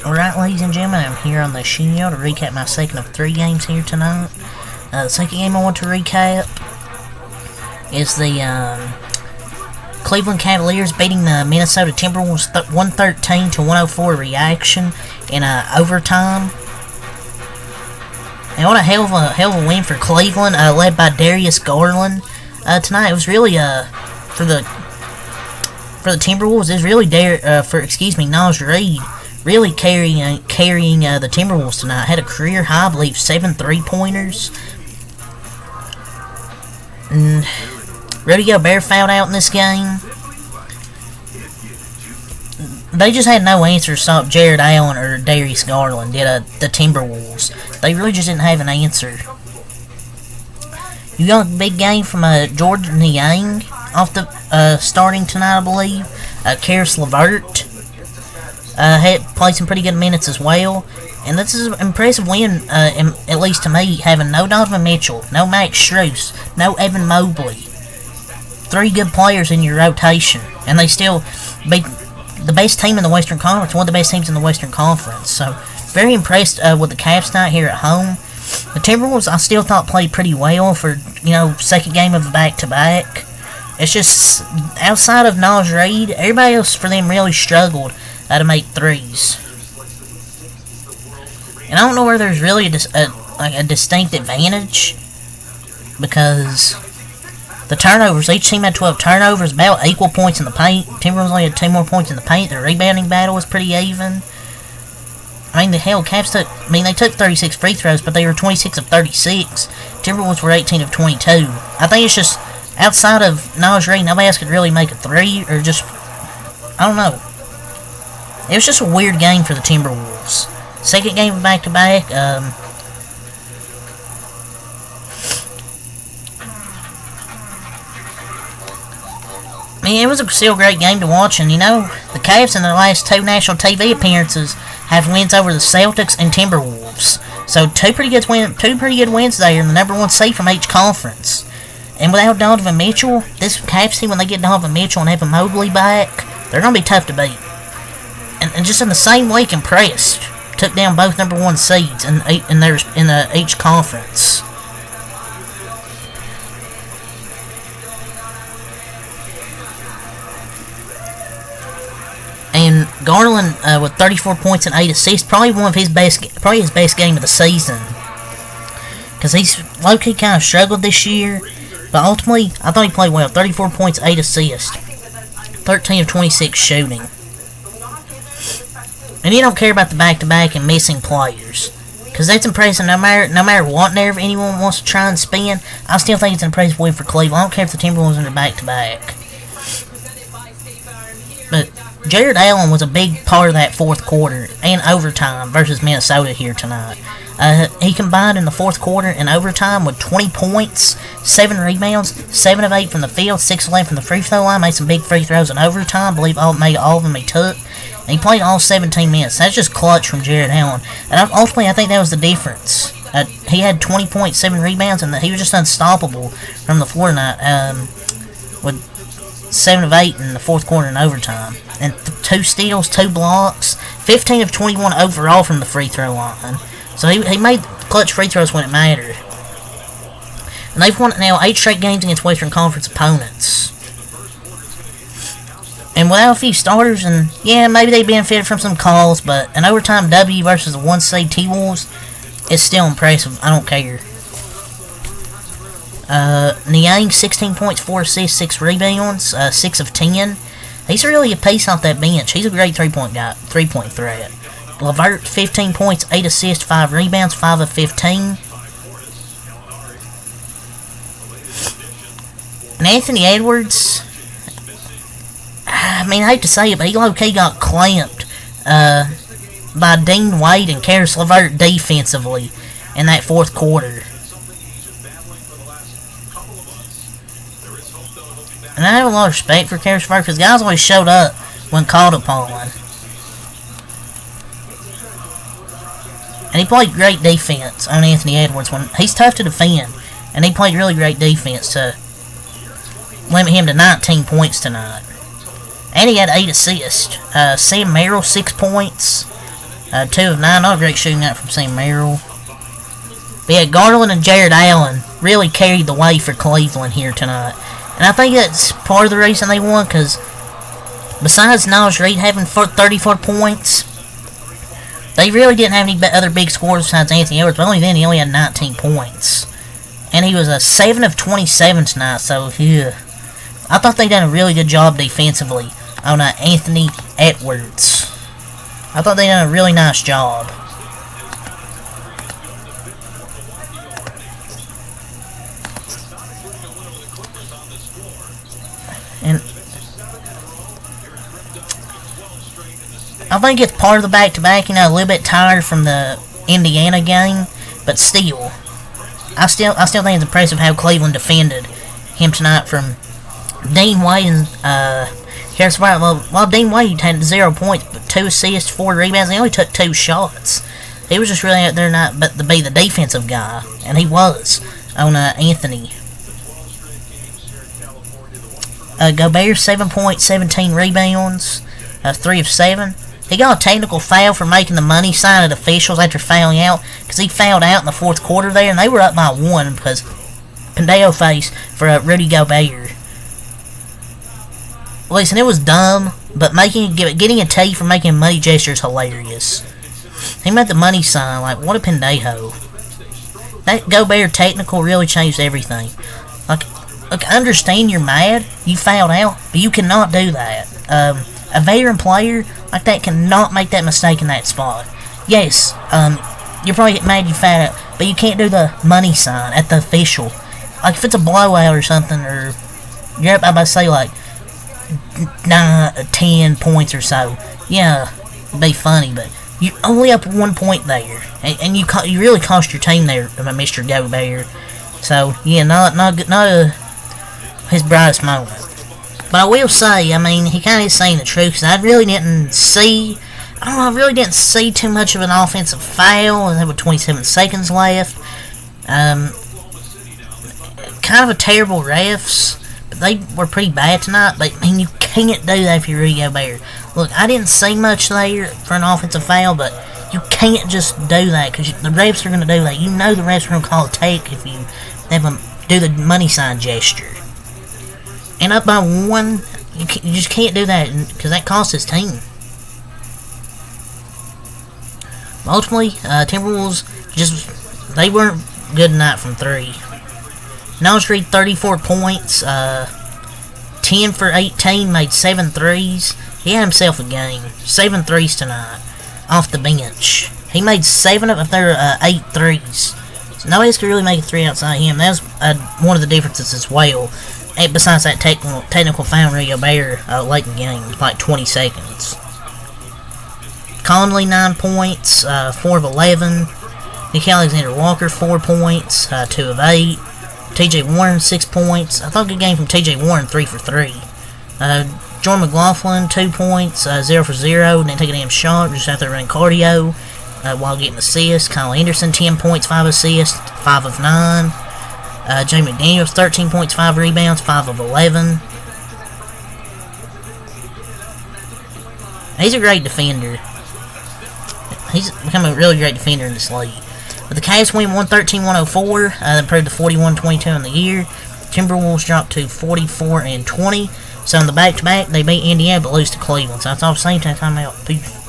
Alright, ladies and gentlemen, I'm here on the show to recap my second of 3 games here tonight. The second game I want to recap is the Cleveland Cavaliers beating the Minnesota Timberwolves 113 to 104 reaction in overtime. And what a hell of a win for Cleveland, led by Darius Garland. Tonight it was really for the Timberwolves. It was really Naz Reid really carrying the Timberwolves tonight. Had a career high, I believe, 7 3-pointers. And Rudy Gobert fouled out in this game. They just had no answer to stop Jared Allen or Darius Garland, did the Timberwolves. They really just didn't have an answer. You got a big game from Jordan Niang off the starting tonight, I believe. Karis LeVert had played some pretty good minutes as well. And this is an impressive win, at least to me, having no Donovan Mitchell, no Max Strus, no Evan Mobley. 3 good players in your rotation, and they still beat the best team in the Western Conference, one of the best teams in the Western Conference. So, very impressed with the Cavs tonight here at home. The Timberwolves, I still thought played pretty well for, second game of the back-to-back. It's just, outside of Naz Reid, everybody else for them really struggled to make threes. And I don't know where there's really a distinct advantage, because the turnovers, each team had 12 turnovers, about equal points in the paint. Timberwolves only had 2 more points in the paint. Their rebounding battle was pretty even. I mean, Cavs they took 36 free throws, but they were 26 of 36. Timberwolves were 18 of 22. I think it's just, outside of Naz Reid, nobody else could really make a 3, or just, I don't know. It was just a weird game for the Timberwolves. Second game of back-to-back, it was a still great game to watch, and the Cavs in their last 2 national TV appearances have wins over the Celtics and Timberwolves. So 2 pretty good wins there, and the number 1 seed from each conference. And without Donovan Mitchell, this Cavs team, when they get Donovan Mitchell and Evan Mobley back, they're going to be tough to beat. And just in the same week, impressed. Took down both number 1 seeds in each conference. And Garland with 34 points and 8 assists, probably his best game of the season. Because he's low-key kind of struggled this year, but ultimately I thought he played well. 34 points, 8 assists, 13 of 26 shooting. And you don't care about the back-to-back and missing players, because that's impressive. No matter what narrative anyone wants to try and spin, I still think it's an impressive win for Cleveland. I don't care if the Timberwolves are in the back-to-back. But Jared Allen was a big part of that fourth quarter and overtime versus Minnesota here tonight. He combined in the fourth quarter and overtime with 20 points, 7 rebounds, 7 of 8 from the field, 6 of 11 from the free throw line, made some big free throws in overtime. I believe made all of them he took. And he played all 17 minutes. That's just clutch from Jared Allen. And ultimately, I think that was the difference. He had 20 points, 7 rebounds, and he was just unstoppable from the floor tonight, with 7 of 8 in the fourth quarter and overtime. And 2 steals, 2 blocks, 15 of 21 overall from the free throw line. So he made clutch free throws when it mattered. And they've won now 8 straight games against Western Conference opponents. And without a few starters, and yeah, maybe they benefited from some calls, but an overtime W versus the 1 seed T-Wolves is still impressive. I don't care. Niang, 16 points, 4 assists, 6 rebounds, 6 of 10. He's really a piece off that bench. He's a great three-point threat. LeVert, 15 points, 8 assists, 5 rebounds, 5 of 15. And Anthony Edwards, I hate to say it, but he low-key got clamped by Dean Wade and Karis LeVert defensively in that fourth quarter. And I have a lot of respect for Karis LeVert, because guys always showed up when called upon. And he played great defense on Anthony Edwards. He's tough to defend, and he played really great defense to limit him to 19 points tonight. And he had 8 assists. Sam Merrill, 6 points. 2 of 9. Not a great shooting night from Sam Merrill. But yeah, Garland and Jared Allen really carried the way for Cleveland here tonight. And I think that's part of the reason they won, because besides Naj Reid having 34 points, they really didn't have any other big scores besides Anthony Edwards. But only then, he only had 19 points. And he was a 7 of 27 tonight, so yeah. I thought they done a really good job defensively on Anthony Edwards. I thought they done a really nice job. And I think it's part of the back-to-back, you know, a little bit tired from the Indiana game, but still, I still think it's impressive how Cleveland defended him tonight from Dean Wade and Harris White. Well, Dean Wade had 0 points, but 2 assists, 4 rebounds. He only took 2 shots. He was just really out there not but to be the defensive guy, and he was on Anthony. Gobert 7 points, 17 rebounds, 3 of 7. He got a technical foul for making the money sign at officials after fouling out, because he fouled out in the fourth quarter there, and they were up by 1 because Pandeo faced for Rudy Gobert. Listen, it was dumb, but getting a T for making a money gesture is hilarious. He made the money sign, like, what a pendejo. That Gobert technical really changed everything. Look, I understand you're mad, you fouled out, but you cannot do that. A veteran player like that cannot make that mistake in that spot. Yes, you're probably mad you fouled out, but you can't do the money sign at the official. Like, if it's a blowout or something, or you're up by, say, like, 10 points or so, yeah, it'd be funny, but you're only up 1 point there, and you really cost your team there, Mr. Gobert. So, yeah, not his brightest moment. But I will say, I mean, he kind of is saying the truth, because I really didn't see too much of an offensive foul, and there were 27 seconds left. Kind of a terrible refs, but they were pretty bad tonight. But, I mean, you can't do that if you're Rudy Gobert. Look, I didn't see much there for an offensive foul, but you can't just do that, because the refs are going to do that. You know the refs are going to call a take if you have them do the money sign gesture. And up by 1, you just can't do that, because that costs his team. Ultimately, Timberwolves they weren't good tonight from 3. Naj Reid 34 points, 10 for 18, made 7 threes. He had himself a game. 7 threes tonight, off the bench. He made 7 of their 8 threes. So nobody could really make a 3 outside him. That was one of the differences as well. And besides that technical foul, Rudy Gobert late in the game, like 20 seconds. Conley 9 points, 4 of 11. Nick Alexander Walker 4 points, 2 of 8. T.J. Warren 6 points. I thought good game from T.J. Warren, 3 for 3. Jordan McLaughlin 2 points, 0 for 0. Didn't take a damn shot, just out there running cardio while getting assists. Kyle Anderson 10 points, 5 assists, 5 of 9. Jay McDaniels 13 points, 5 rebounds, 5 of 11. He's a great defender. He's become a really great defender in this league. But the Cavs win 113-104. Improved to 41-22 in the year. Timberwolves dropped to 44-20. So in the back-to-back, they beat Indiana but lose to Cleveland. So that's all the same time out. Peace.